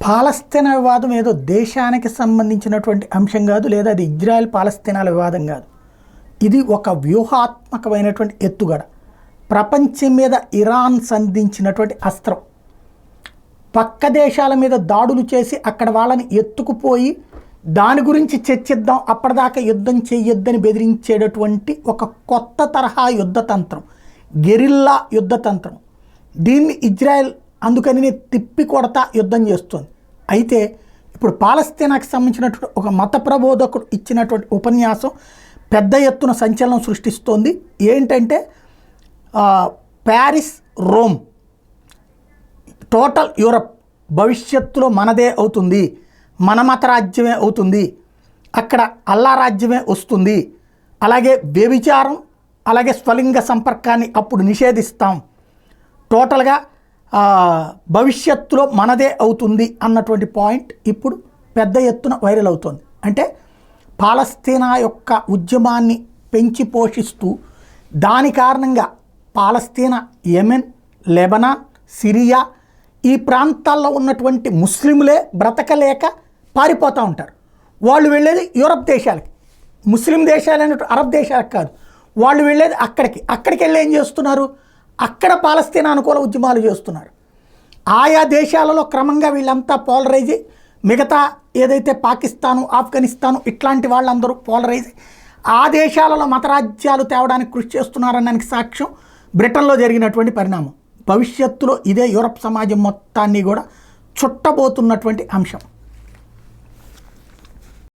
పాలస్తీనా వివాదం ఏదో దేశానికి సంబంధించినటువంటి అంశం కాదు, లేదా అది ఇజ్రాయెల్ పాలస్తీనాల వివాదం కాదు. ఇది ఒక వ్యూహాత్మకమైనటువంటి ఎత్తుగడ. ప్రపంచం మీద ఇరాన్ సంధించినటువంటి అస్త్రం. పక్క దేశాల మీద దాడులు చేసి అక్కడ వాళ్ళని ఎత్తుకుపోయి దాని గురించి చర్చిద్దాం, అప్పటిదాకా యుద్ధం చెయ్యొద్దని బెదిరించేటటువంటి ఒక కొత్త తరహా యుద్ధతంత్రం, గెరిల్లా యుద్ధతంత్రం. దీన్ని ఇజ్రాయెల్ అందుకని తిప్పి కొడతా యుద్ధం చేస్తుంది. అయితే ఇప్పుడు పాలస్తీనాకి సంబంధించినటువంటి ఒక మత ప్రబోధకుడు ఇచ్చినటువంటి ఉపన్యాసం పెద్ద ఎత్తున సంచలనం సృష్టిస్తోంది. ఏంటంటే ప్యారిస్, రోమ్, టోటల్ యూరప్ భవిష్యత్తులో మనదే అవుతుంది, మన మత రాజ్యమే అవుతుంది, అక్కడ అల్లా రాజ్యమే వస్తుంది, అలాగే వ్యభిచారం అలాగే స్వలింగ సంపర్కాన్ని అప్పుడు నిషేధిస్తాం, టోటల్గా భవిష్యత్తులో మనదే అవుతుంది అన్నటువంటి పాయింట్ ఇప్పుడు పెద్ద ఎత్తున వైరల్ అవుతుంది. అంటే పాలస్తీనా యొక్క ఉద్యమాన్ని పెంచి పోషిస్తూ దాని కారణంగా పాలస్తీనా, యెమెన్, లెబనాన్, సిరియా ఈ ప్రాంతాల్లో ఉన్నటువంటి ముస్లింలే బ్రతకలేక పారిపోతూ ఉంటారు. వాళ్ళు వెళ్ళేది యూరప్ దేశాలకి, ముస్లిం దేశాలైన అరబ్ దేశాలకు కాదు, వాళ్ళు వెళ్ళేది అక్కడికి వెళ్ళి ఏం చేస్తున్నారు, అక్కడ పాలస్తీనా అనుకూల ఉద్యమాలు చేస్తున్నారు. ఆయా దేశాలలో క్రమంగా వీళ్ళంతా పోలరైజ్, మిగతా ఏదైతే పాకిస్తాను, ఆఫ్ఘనిస్తాను ఇట్లాంటి వాళ్ళందరూ పోలరైజ్ ఆ దేశాలలో మతరాజ్యాలు తేవడానికి కృషి చేస్తున్నారనడానికి సాక్ష్యం బ్రిటన్లో జరిగినటువంటి పరిణామం. భవిష్యత్తులో ఇదే యూరప్ సమాజం మొత్తాన్ని కూడా చుట్టబోతున్నటువంటి అంశం.